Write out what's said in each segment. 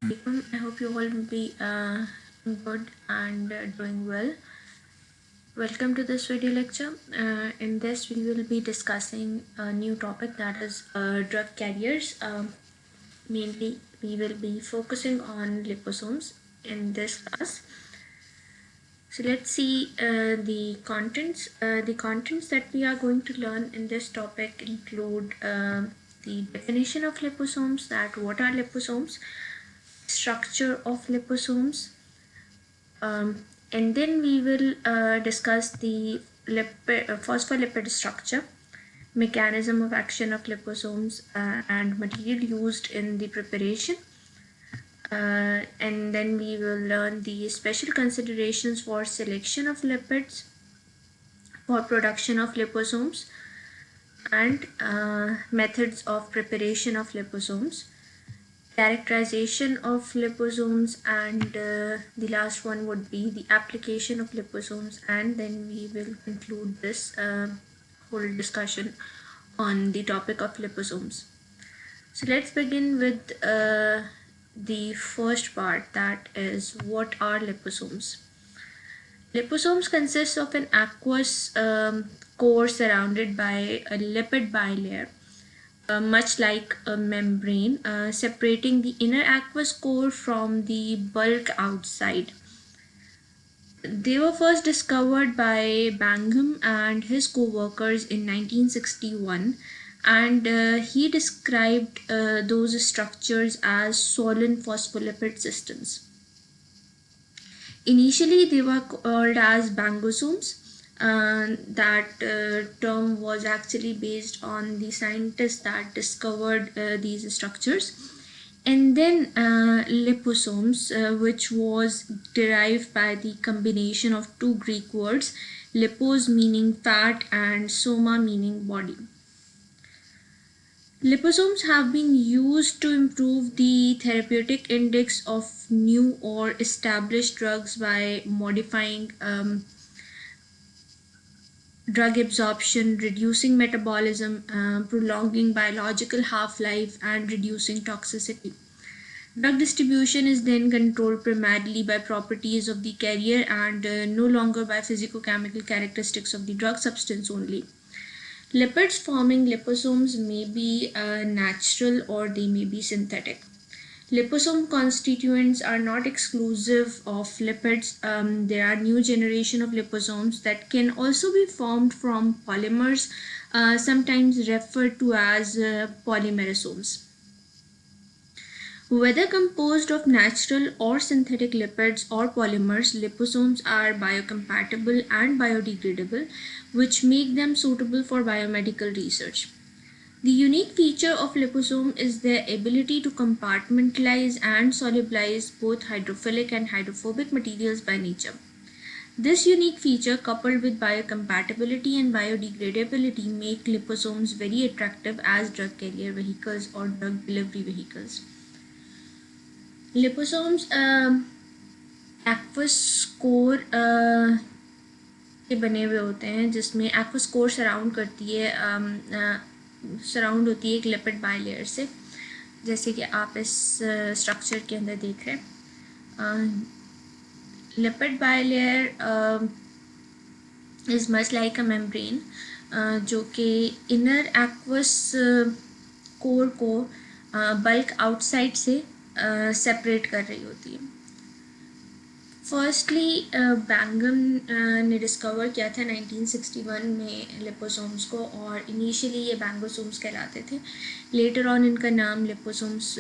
I hope you all will be good and doing well. Welcome to this video lecture. In this, we will be discussing a new topic, that is drug carriers. Mainly, we will be focusing on liposomes in this class. So let's see the contents. The contents that we are going to learn in this topic include the definition of liposomes, that what are liposomes, structure of liposomes, and then we will discuss the phospholipid structure, mechanism of action of liposomes, and material used in the preparation. And then we will learn the special considerations for selection of lipids for production of liposomes, and methods of preparation of liposomes, characterization of liposomes, and the last one would be the application of liposomes, and then we will conclude this whole discussion on the topic of liposomes. So let's begin with the first part, that is what are liposomes. Liposomes consist of an aqueous core surrounded by a lipid bilayer, much like a membrane, separating the inner aqueous core from the bulk outside. They were first discovered by Bangham and his co-workers in 1961, and he described those structures as swollen phospholipid systems. Initially, they were called as bangosomes. That term was actually based on the scientists that discovered these structures. And then liposomes, which was derived by the combination of two Greek words, lipos meaning fat and soma meaning body. Liposomes have been used to improve the therapeutic index of new or established drugs by modifying drug absorption, reducing metabolism, prolonging biological half-life, and reducing toxicity. Drug distribution is then controlled primarily by properties of the carrier and no longer by physicochemical characteristics of the drug substance only. Lipids forming liposomes may be natural or they may be synthetic. Liposome constituents are not exclusive of lipids. There are new generation of liposomes that can also be formed from polymers, sometimes referred to as polymerosomes. Whether composed of natural or synthetic lipids or polymers, liposomes are biocompatible and biodegradable, which make them suitable for biomedical research. The unique feature of liposome is their ability to compartmentalize and solubilize both hydrophilic and hydrophobic materials by nature. This unique feature, coupled with biocompatibility and biodegradability, make liposomes very attractive as drug carrier vehicles or drug delivery vehicles. Liposomes aqueous core के बने हुए होते हैं, जिसमें aqueous core surround करती है, surround होती है एक लिपिड बाइलेयर से, जैसे कि आप इस स्ट्रक्चर के अंदर देख रहे हैं. Lipid bilayer is much like a membrane, जो कि इनर एक्वस कोर को बल्क आउटसाइड से सेपरेट कर रही होती है. फर्स्टली बैंगम ने डिस्कवर किया था 1961 में लिपोसोम्स को, और इनिशियली ये बैंगोसोम्स कहलाते थे. लेटर ऑन इनका नाम लिपोसोम्स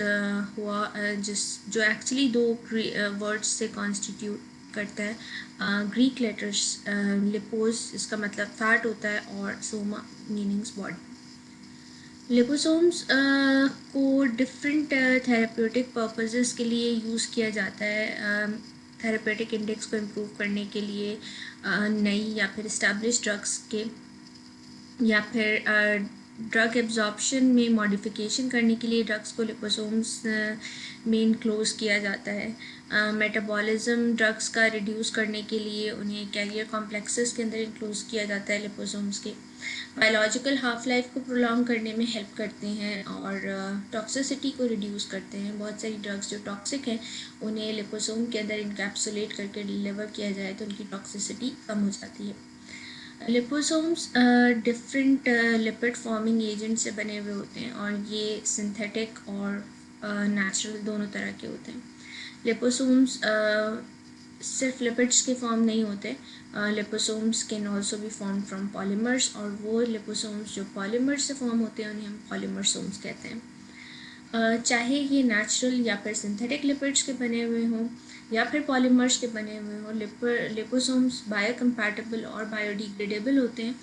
हुआ, जो एक्चुअली दो वर्ड्स से कॉन्स्टिट्यूट करता है. ग्रीक लेटर्स, लिपोस इसका मतलब फैट होता है और सोमा मीनिंग्स बॉडी. लिपोसोम्स को डिफरेंट थेरेप्यूटिक पर्पसेस के लिए यूज़ किया जाता है. थेरेपेटिक इंडेक्स को इम्प्रूव करने के लिए, नई या फिर इस्टेब्लिश ड्रग्स के, या फिर ड्रग एब्जॉर्प्शन में मॉडिफिकेशन करने के लिए ड्रग्स को लिपोसोम्स में इनक्लोज किया जाता है। मेटाबॉलिज्म ड्रग्स का रिड्यूस करने के लिए उन्हें कैरियर कॉम्प्लेक्सेस के अंदर इंक्लूड किया जाता है लिपोसोम्स के। बायोलॉजिकल हाफ लाइफ को प्रोलॉन्ग करने में हेल्प करते हैं और टॉक्सिसिटी को रिड्यूस करते हैं। बहुत सारी ड्रग्स जो टॉक्सिक हैं उन्हें लिपोसोम के अंदर इनकैप्सुलेट करके डिलीवर किया जाए तो उनकी टॉक्सिसिटी कम हो जाती है। Liposomes different lipid forming agent से बने हुए होते हैं और ये सिंथेटिक और नेचुरल दोनों तरह के होते हैं। लिपोसोम्स सिर्फ लिपिड्स के फॉर्म नहीं होते, liposomes can also be form from polymers, और वो लिपोसोम्स जो पॉलीमर्स से फॉर्म होते हैं उन्हें हम पॉलीमरसोम्स कहते हैं। चाहे ये नेचुरल या फिर सिंथेटिक लिपिड्स के बने हुए हों या फिर पॉलीमर्स के बने हुए हों, लिपोसोम्स बायोकम्पैटिबल और बायोडिग्रेडेबल होते हैं,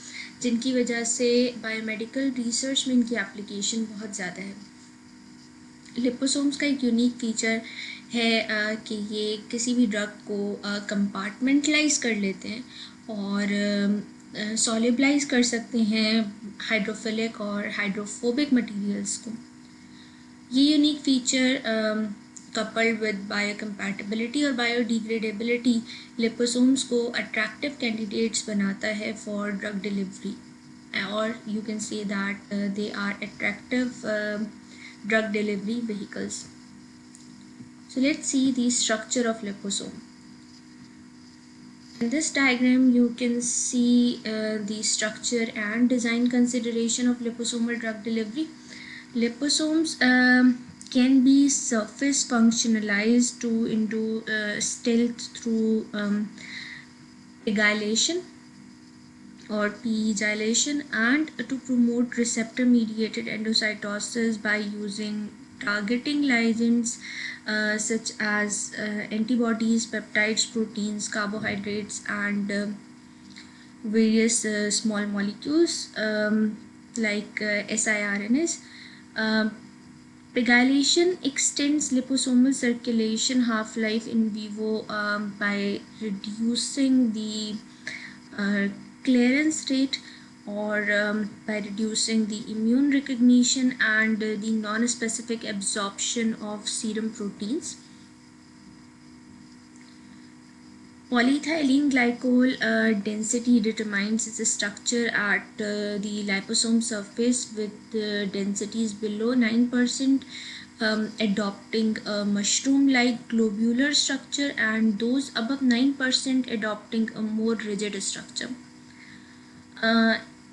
जिनकी वजह से बायोमेडिकल रिसर्च में इनकी एप्लीकेशन बहुत ज़्यादा है। लिपोसोम्स का एक यूनिक फीचर है कि ये किसी भी ड्रग को कंपार्टमेंटलाइज कर लेते हैं और सॉल्युबलाइज कर सकते हैं हाइड्रोफिलिक और हाइड्रोफोबिक मटेरियल्स को। ये unique feature coupled with biocompatibility और बायोडिग्रेडेबिलिटी लिपोसोम्स को अट्रैक्टिव कैंडिडेट्स बनाता है फॉर ड्रग डिलीवरी, और you can say that they are attractive drug delivery vehicles. So let's see the structure of liposome. In this diagram you can see the structure and design consideration of liposomal drug delivery. Liposomes can be surface functionalized into stealth through pegylation or pegylation, and to promote receptor mediated endocytosis by using targeting ligands such as antibodies, peptides, proteins, carbohydrates, and various small molecules like siRNAs. Pegylation extends liposomal circulation half-life in vivo by reducing the clearance rate, or by reducing the immune recognition and the non-specific absorption of serum proteins. Polyethylene glycol density determines its structure at the liposome surface, with densities below 9% adopting a mushroom-like globular structure, and those above 9% adopting a more rigid structure.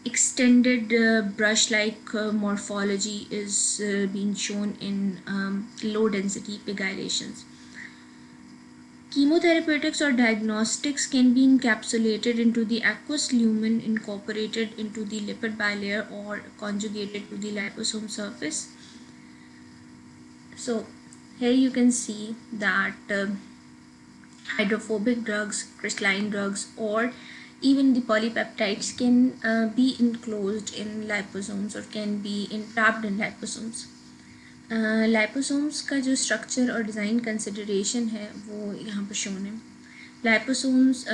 Extended brush-like morphology is being shown in low-density pegylations. Chemotherapeutics or diagnostics can be encapsulated into the aqueous lumen, incorporated into the lipid bilayer, or conjugated to the liposome surface. So here you can see that hydrophobic drugs, crystalline drugs, or even the polypeptides can be enclosed in liposomes or can be entrapped in liposomes. Liposomes का जो structure और design consideration है वो यहाँ पर shown है. Liposomes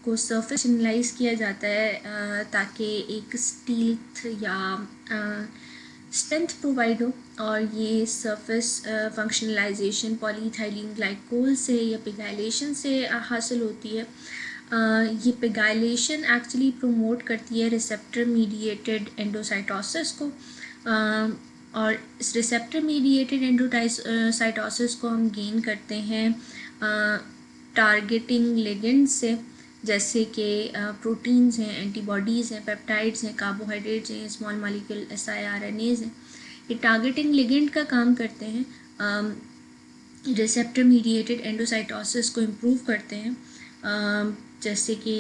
को surface functionalize किया जाता है ताकि एक stealth या strength provide हो, और ये surface functionalization polyethylene glycol से या pegylation से हासिल होती है. ये pegylation एक्चुअली प्रोमोट करती है रिसेप्टर मीडिएटेड एंडोसाइटोसिस को, और इस रिसेप्टर मीडिएटेड एंडोसाइटोसिस को हम गेन करते हैं टारगेटिंग लिगेंड से, जैसे कि प्रोटीन्स हैं, एंटीबॉडीज़ हैं, पेप्टाइड्स हैं, कार्बोहाइड्रेट्स हैं, स्मॉल मॉलिक्यूल siRNAs हैं. ये टारगेटिंग लिगेंड का काम करते हैं, रिसेप्टर मीडिएटेड एंडोसाइटोसिस को इम्प्रूव करते हैं, जैसे कि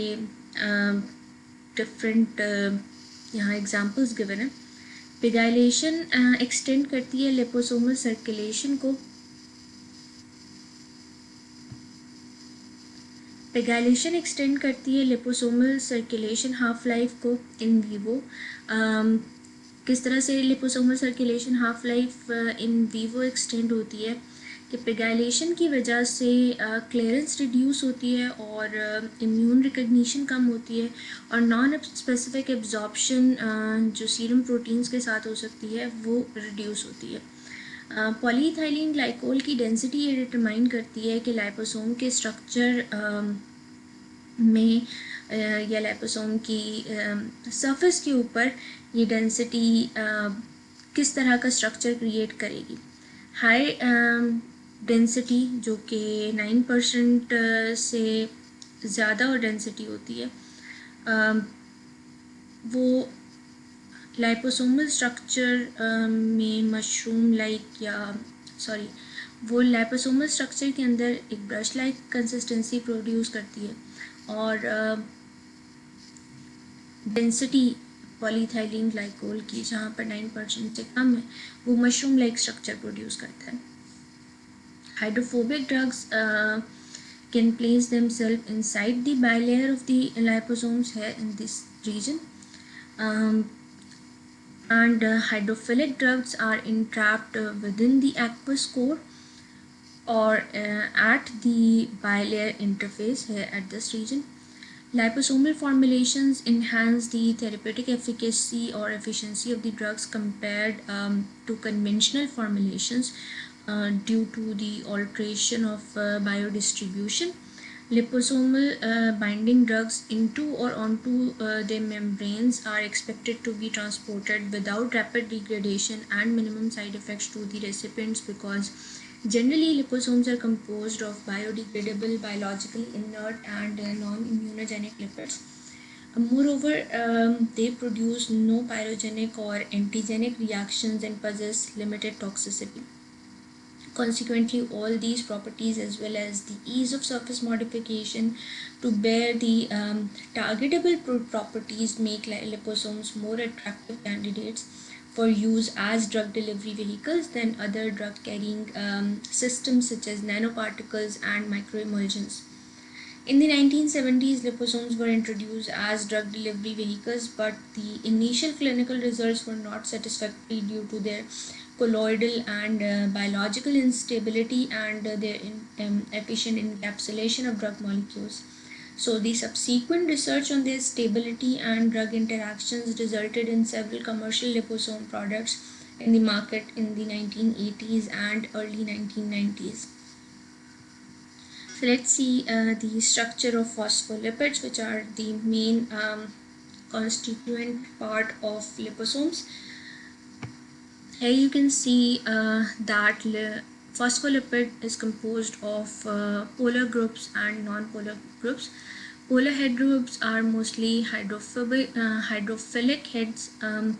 डिफरेंट यहाँ एग्जांपल्स गिवन है. पिगाइलेशन एक्सटेंड करती है लिपोसोमल सर्कुलेशन को. पिगाइलेशन एक्सटेंड करती है लिपोसोमल सर्कुलेशन हाफ लाइफ को इन वीवो. किस तरह से liposomal circulation half life in vivo extend होती है कि पिगाइलेशन की वजह से क्लियरेंस रिड्यूस होती है और इम्यून रिकग्निशन कम होती है और नॉन स्पेसिफिक एब्जॉर्प्शन जो सीरम प्रोटीन्स के साथ हो सकती है वो रिड्यूस होती है। पॉलीइथाइलिन ग्लाइकोल की डेंसिटी ये डिटरमाइन करती है कि लाइपोसोम के स्ट्रक्चर में या लाइपोसोम की सरफेस के ऊपर ये डेंसिटी किस तरह का स्ट्रक्चर क्रिएट करेगी। हाई डेंसिटी जो कि 9% से ज़्यादा और डेंसिटी होती है वो लाइपोसोमल स्ट्रक्चर में मशरूम लाइक या वो लाइपोसोमल स्ट्रक्चर के अंदर एक ब्रश लाइक कंसिस्टेंसी प्रोड्यूस करती है और डेंसिटी पॉलीइथाइलिन ग्लाइकोल की जहाँ पर 9% से कम है वो मशरूम लाइक स्ट्रक्चर प्रोड्यूस करता है। Hydrophobic drugs can place themselves inside the bilayer of the liposomes here in this region. And hydrophilic drugs are entrapped within the aqueous core or at the bilayer interface here at this region. Liposomal formulations enhance the therapeutic efficacy or efficiency of the drugs compared to conventional formulations due to the alteration of biodistribution. Liposomal binding drugs into or onto their membranes are expected to be transported without rapid degradation and minimum side effects to the recipients because generally liposomes are composed of biodegradable, biologically inert and non-immunogenic lipids. Moreover, they produce no pyrogenic or antigenic reactions and possess limited toxicity. Consequently, all these properties as well as the ease of surface modification to bear the targetable properties make liposomes more attractive candidates for use as drug delivery vehicles than other drug carrying systems such as nanoparticles and microemulsions. In the 1970s, liposomes were introduced as drug delivery vehicles, but the initial clinical results were not satisfactory due to their colloidal and biological instability and their efficient encapsulation of drug molecules. So the subsequent research on their stability and drug interactions resulted in several commercial liposome products in the market in the 1980s and early 1990s. So let's see the structure of phospholipids, which are the main constituent part of liposomes. Here you can see that phospholipid is composed of polar groups and non-polar groups. Polar head groups are mostly hydrophilic heads and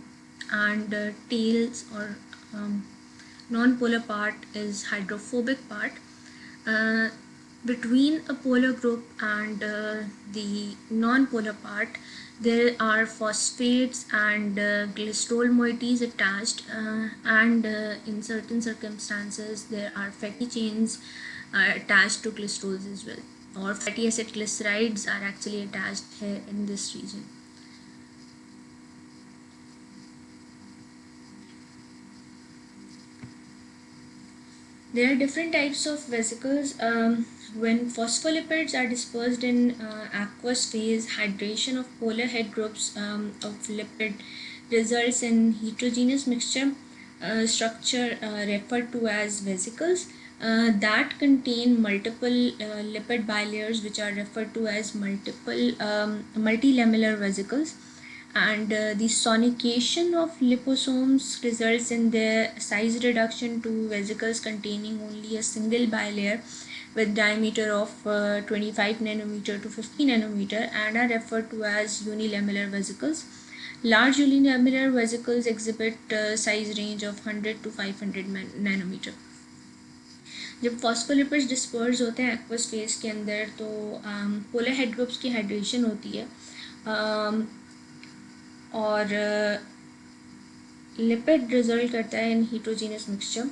tails, or non-polar part is hydrophobic part. Between a polar group and the non-polar part, there are phosphates and glycerol moieties attached, and in certain circumstances there are fatty chains attached to glycerols as well, or fatty acid glycerides are actually attached here in this region. There are different types of vesicles. When phospholipids are dispersed in aqueous phase, hydration of polar head groups of lipid results in heterogeneous mixture structure referred to as vesicles that contain multiple lipid bilayers, which are referred to as multilamellar vesicles. And the sonication of liposomes results in their size reduction to vesicles containing only a single bilayer with diameter of 25 nanometer to 50 nanometer and are referred to as unilamellar vesicles. Large unilamellar vesicles exhibit size range of 100 to 500 nanometer. जब phospholipids disperse होते हैं aqueous phase के अंदर तो polar head groups की hydration होती है और लिपिड रिजल्ट करता है इन हीट्रोजीनियस मिक्सचर।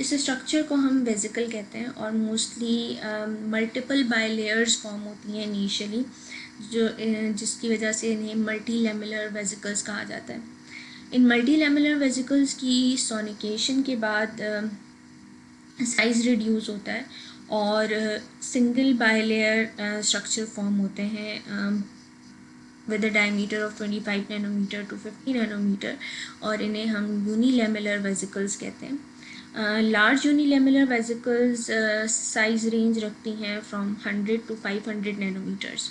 इस स्ट्रक्चर को हम वेजिकल कहते हैं और मोस्टली मल्टीपल बायलेयर्स फॉर्म होती हैं इनिशियली, जो जिसकी वजह से इन्हें मल्टीलेमुलर वेजिकल्स कहा जाता है। इन मल्टीलेमुलर वेजिकल्स की सोनिकेशन के बाद साइज रिड्यूस होता है और सिंगल बाइलेयर स्ट्रक्चर फॉर्म होते हैं with a diameter of 25 nanometer to 50 nanometer और इन्हें हम unilamellar vesicles कहते हैं. Large unilamellar vesicles size range रखती हैं from 100 to 500 nanometers.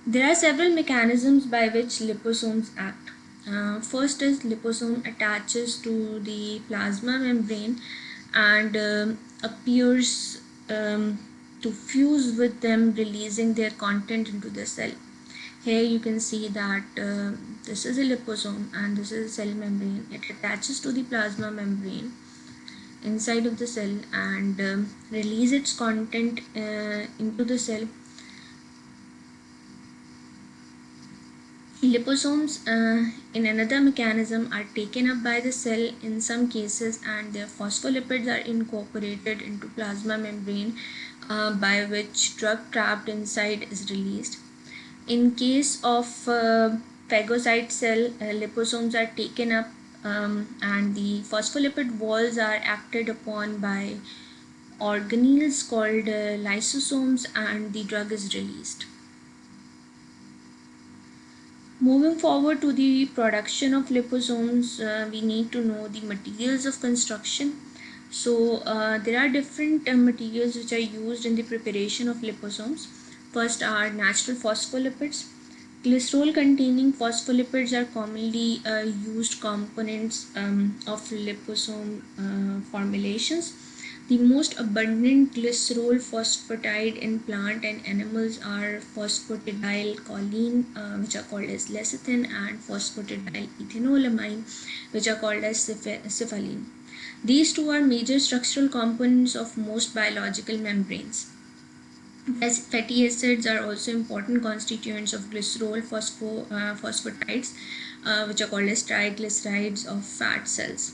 There are several mechanisms by which liposomes act. First is liposome attaches to the plasma membrane and appears to fuse with them, releasing their content into the cell. Here you can see that this is a liposome and this is a cell membrane. It attaches to the plasma membrane inside of the cell and release its content into the cell. Liposomes in another mechanism are taken up by the cell in some cases and their phospholipids are incorporated into plasma membrane by which drug trapped inside is released. In case of phagocyte cell, liposomes are taken up and the phospholipid walls are acted upon by organelles called lysosomes and the drug is released. Moving forward to the production of liposomes, we need to know the materials of construction. So there are different materials which are used in the preparation of liposomes. First are natural phospholipids. Glycerol containing phospholipids are commonly used components of liposome formulations. The most abundant glycerol phosphatide in plant and animals are phosphatidylcholine, which are called as lecithin, and phosphatidylethanolamine, which are called as cephalin. These two are major structural components of most biological membranes. As fatty acids are also important constituents of glycerol phosphatides, which are called as triglycerides of fat cells.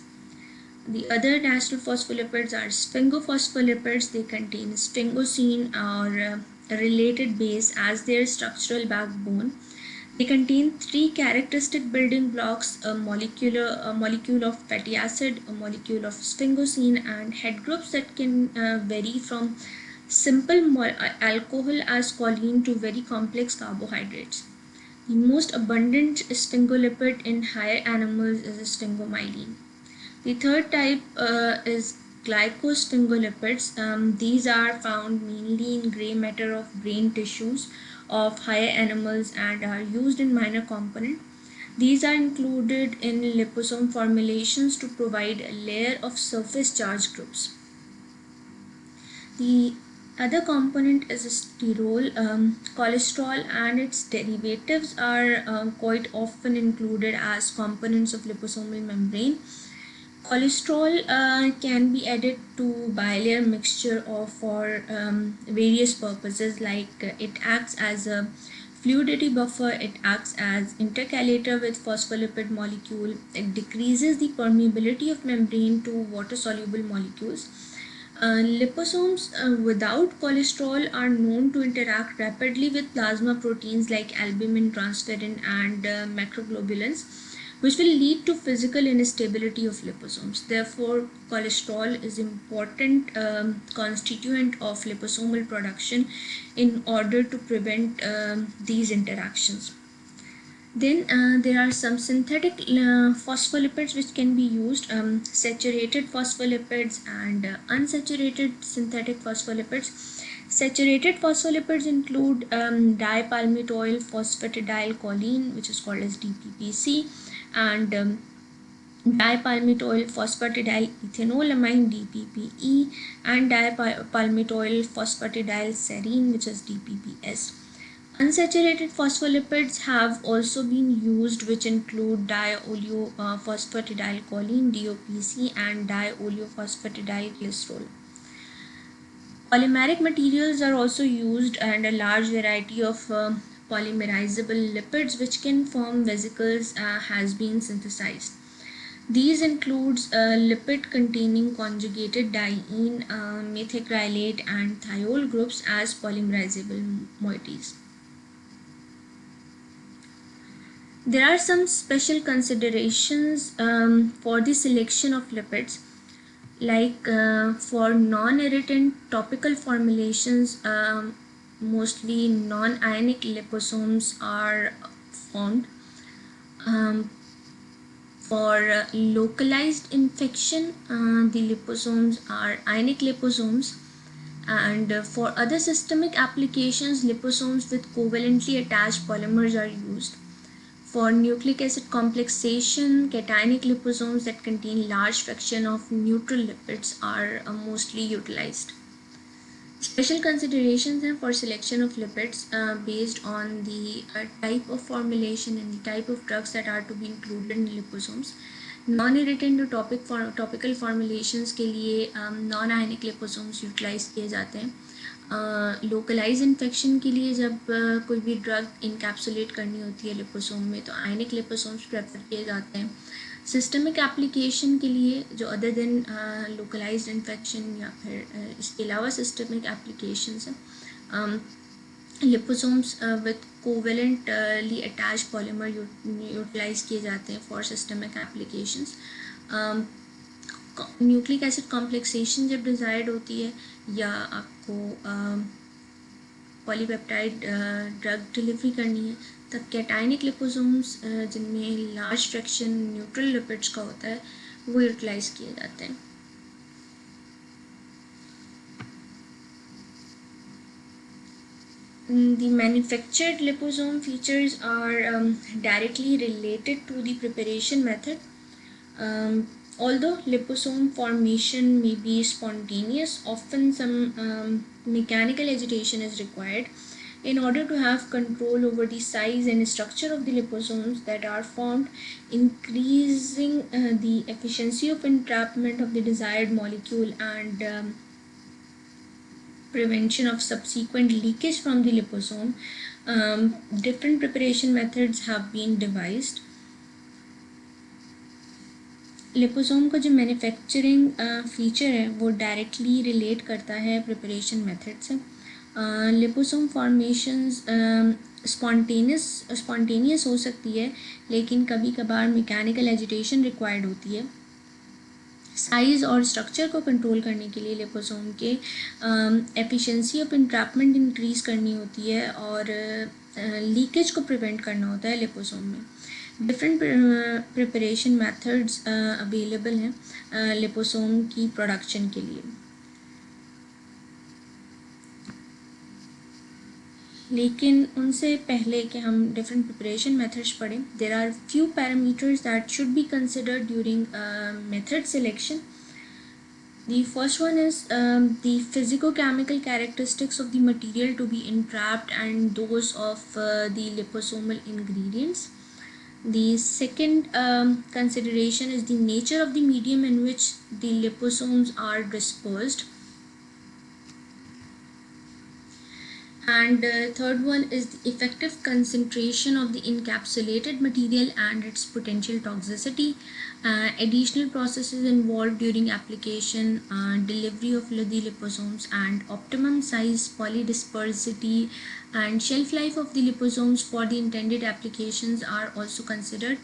The other natural phospholipids are sphingophospholipids. They contain sphingosine or a related base as their structural backbone. They contain three characteristic building blocks: a molecule of fatty acid, a molecule of sphingosine, and head groups that can vary from simple alcohol as choline to very complex carbohydrates. The most abundant sphingolipid in higher animals is sphingomyelin. The third type is glycosphingolipids. These are found mainly in gray matter of brain tissues of higher animals and are used in minor component. These are included in liposome formulations to provide a layer of surface charge groups. The other component is sterol. Cholesterol and its derivatives are quite often included as components of liposomal membrane. Cholesterol can be added to bilayer mixture or for various purposes, like it acts as a fluidity buffer, it acts as intercalator with phospholipid molecule, it decreases the permeability of membrane to water soluble molecules. Liposomes without cholesterol are known to interact rapidly with plasma proteins like albumin, transferrin, and macroglobulins, which will lead to physical instability of liposomes. Therefore, cholesterol is important constituent of liposomal production in order to prevent these interactions. Then there are some synthetic phospholipids which can be used, saturated phospholipids and unsaturated synthetic phospholipids. Saturated phospholipids include dipalmitoyl phosphatidylcholine, which is called as DPPC, and dipalmitoyl phosphatidylethanolamine DPPE, and dipalmitoyl phosphatidylserine, which is DPPS. Unsaturated phospholipids have also been used, which include dioleo-phosphatidylcholine DOPC and dioleo-phosphatidylglycerol. Polymeric materials are also used, and a large variety of polymerizable lipids which can form vesicles has been synthesized. These includes lipid containing conjugated diene, methacrylate and thiol groups as polymerizable moieties. There are some special considerations for the selection of lipids, like for non-irritant topical formulations, mostly non-ionic liposomes are formed. For localized infection, the liposomes are ionic liposomes, and for other systemic applications, liposomes with covalently attached polymers are used. For nucleic acid complexation, cationic liposomes that contain large fraction of neutral lipids are mostly utilized. Special considerations are for selection of lipids based on the type of formulation and the type of drugs that are to be included in liposomes. Non-irritant to topical formulations के लिए non-ionic liposomes utilise किए जाते हैं. Localise infection के लिए जब कोई भी ड्रग इनकैप्सुलेट करनी होती है लिपोसोम में तो आयनिक लिपोसोम्स प्रेफर किए जाते हैं. सिस्टमिक एप्लीकेशन के लिए जो अदर देन लोकलाइज्ड इन्फेक्शन या फिर इसके अलावा सिस्टमिक एप्लीकेशंस हैं, liposomes with covalently attached polymer utilize किए जाते हैं for systemic applications. Nucleic acid complexation जब डिज़ायर्ड होती है या आपको पॉलीपेप्टाइड ड्रग डिलीवरी करनी है तब कैटाइनिक लिपोसोम्स जिनमें लार्ज फ्रैक्शन न्यूट्रल लिपिड्स का होता है वो यूटिलाइज किए जाते हैं. The manufactured liposome features are directly related to the preparation method. Although liposome formation may be spontaneous, often some mechanical agitation is required in order to have control over the size and structure of the liposomes that are formed, increasing the efficiency of entrapment of the desired molecule and prevention of subsequent leakage from the liposome. Different preparation methods have been devised. Liposome का जो manufacturing feature है वो directly relate करता है preparation method से. Liposome formations spontaneous हो सकती है लेकिन कभी कभार मैकेनिकल एजिटेशन रिक्वायर्ड होती है. साइज़ और स्ट्रक्चर को कंट्रोल करने के लिए लिपोसोम के एफिशिएंसी ऑफ इंट्रैपमेंट इंक्रीज़ करनी होती है और लीकेज को प्रिवेंट करना होता है लिपोसोम में. डिफरेंट प्रिपरेशन मेथड्स अवेलेबल हैं लिपोसोम की प्रोडक्शन के लिए. लेकिन उनसे पहले कि हम डिफरेंट प्रिपरेशन मेथड्स पढ़ें, there are few parameters that should be considered during method selection. The first one is the physicochemical characteristics of the material to be entrapped and those of the liposomal ingredients. The second consideration is the nature of the medium in which the liposomes are dispersed. And third one is the effective concentration of the encapsulated material and its potential toxicity. Additional processes involved during application, delivery of the liposomes, and optimum size, polydispersity, and shelf life of the liposomes for the intended applications are also considered.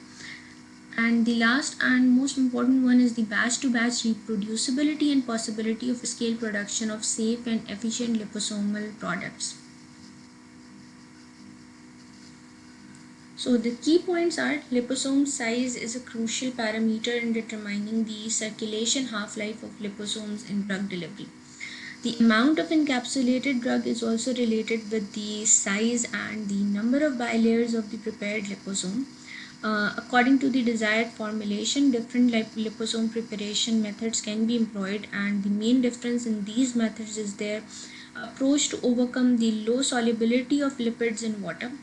And the last and most important one is the batch-to-batch reproducibility and possibility of scale production of safe and efficient liposomal products. So the key points are liposome size is a crucial parameter in determining the circulation half-life of liposomes in drug delivery. The amount of encapsulated drug is also related with the size and the number of bilayers of the prepared liposome. According to the desired formulation, different liposome preparation methods can be employed, and the main difference in these methods is their approach to overcome the low solubility of lipids in water.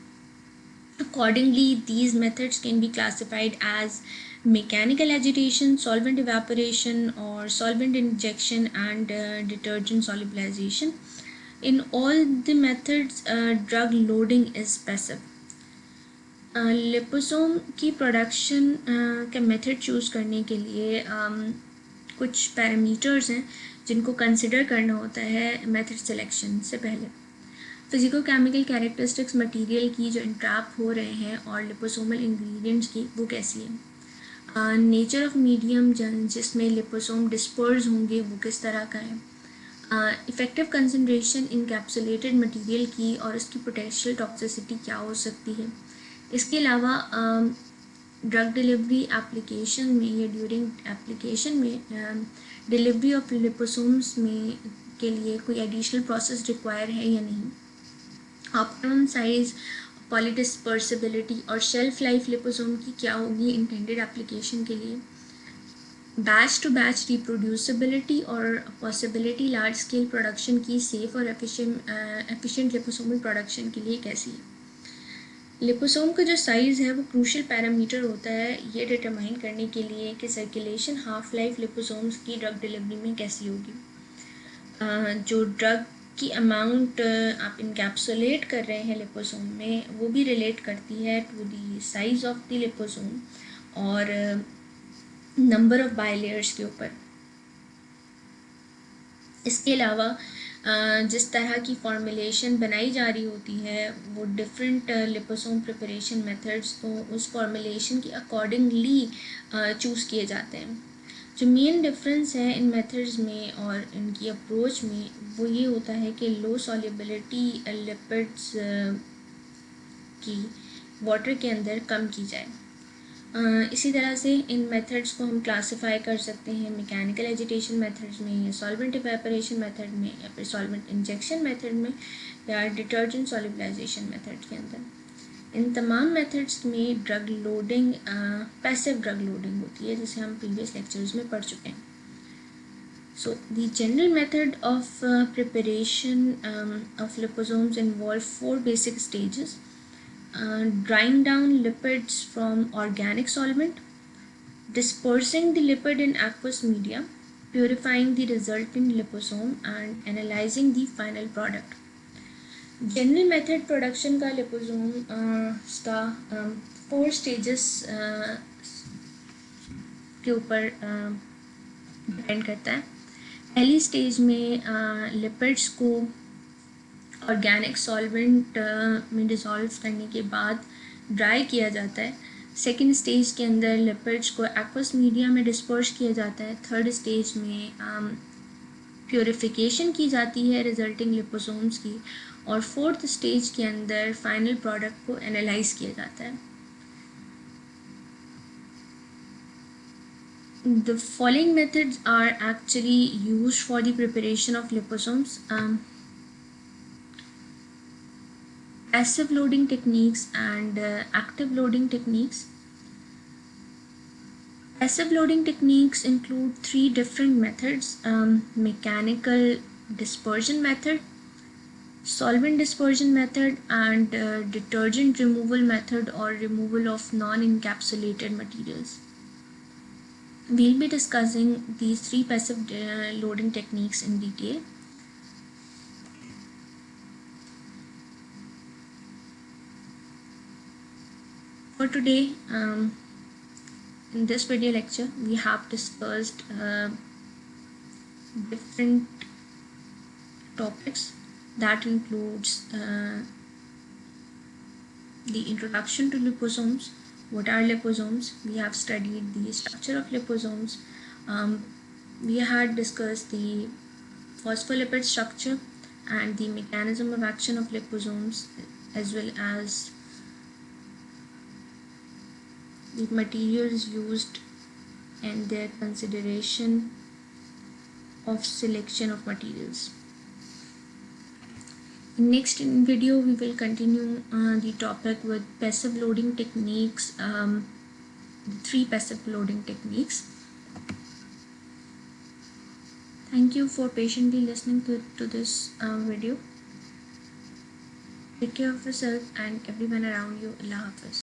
Accordingly, these methods can be classified as mechanical agitation, solvent evaporation, or solvent injection and detergent solubilization. In all the methods, drug loading is passive. Liposome की production का method choose करने के लिए कुछ parameters हैं जिनको consider करना होता है मेथड सिलेक्शन से पहले. फिजिको-केमिकल कैरेक्टरिस्टिक्स मटेरियल की जो इंट्रैप हो रहे हैं और लिपोसोमल इंग्रेडिएंट्स की, वो कैसी है। नेचर ऑफ मीडियम जिसमें लिपोसोम डिस्पर्स होंगे वो किस तरह का है। इफ़ेक्टिव कंसंट्रेशन इनकैप्सुलेटेड मटेरियल की और उसकी पोटेंशियल टॉक्सिसिटी क्या हो सकती है। इसके अलावा ड्रग डिलीवरी एप्लीकेशन में या ड्यूरिंग एप्लीकेशन में डिलीवरी ऑफ लिपोसोम्स में के लिए कोई एडिशनल प्रोसेस रिक्वायर है या नहीं। ऑप्टिमम साइज, पॉलीडिस्पर्सिबिलिटी और शेल्फ लाइफ लिपोसोम की क्या होगी इंटेंडेड एप्लीकेशन के लिए। बैच टू बैच रिप्रोड्यूसिबिलिटी और पॉसिबिलिटी लार्ज स्केल प्रोडक्शन की सेफ और एफिशिएंट लिपोसोमल प्रोडक्शन के लिए कैसी है। लिपोसोम का जो साइज़ है वो क्रूशियल पैरामीटर होता है ये डिटरमाइन करने के लिए कि सर्कुलेशन हाफ लाइफ लिपोसोम्स की ड्रग डिलीवरी में कैसी होगी। जो ड्रग की अमाउंट आप इनकैप्सुलेट कर रहे हैं लिपोसोम में वो भी रिलेट करती है to the size of the liposome और नंबर ऑफ बायलेयर्स के ऊपर। इसके अलावा जिस तरह की फॉर्मुलेशन बनाई जा रही होती है वो डिफरेंट लिपोसोम प्रिपरेशन मेथड्स तो उस फॉर्मुलेशन के अकॉर्डिंगली चूज़ किए जाते हैं। जो मेन डिफरेंस है इन मेथड्स में और इनकी अप्रोच में वो ये होता है कि लो सॉल्युबिलिटी लिपिड्स की वाटर के अंदर कम की जाए। इसी तरह से इन मेथड्स को हम क्लासिफाई कर सकते हैं मैकेनिकल एजिटेशन मेथड्स में या सॉल्वेंट इवेपोरेशन मेथड में या फिर सॉल्वेंट इंजेक्शन मेथड में या डिटर्जेंट सॉल्युबलाइजेशन मेथड के अंदर। इन तमाम मेथड्स में drug loading passive drug loading होती है जिसे हम प्रीवियस लेक्चर्स में पढ़ चुके हैं। So the general method of preparation of liposomes involve 4 basic stages. Drying down lipids from organic solvent, dispersing the lipid in aqueous media, purifying the resultant liposome and analyzing the final product. General method production का liposome का 4 stages के ऊपर depend करता है। पहली stage में lipids को organic solvent में डिसॉल्व करने के बाद ड्राई किया जाता है। सेकेंड स्टेज के अंदर लिपिड्स को एक्वस मीडिया में डिस्पर्स किया जाता है। थर्ड स्टेज में प्योरिफिकेशन की जाती है रिजल्टिंग लिपोसोम्स की और फोर्थ स्टेज के अंदर फाइनल प्रोडक्ट को एनालाइज किया जाता है। The following methods are actually used for the preparation of liposomes. Passive loading techniques and active loading techniques. Passive loading techniques include 3 different methods: mechanical dispersion method, solvent dispersion method, and detergent removal method or removal of non-encapsulated materials. We'll be discussing these 3 passive loading techniques in detail. For today, in this video lecture, we have discussed different topics that includes the introduction to liposomes. What are liposomes? We have studied the structure of liposomes. We had discussed the phospholipid structure and the mechanism of action of liposomes, as well as the materials used and their consideration of selection of materials. In next video, we will continue the topic with passive loading techniques, the 3 passive loading techniques. Thank you for patiently listening to this video. Take care of yourself and everyone around you. Allah Hafiz.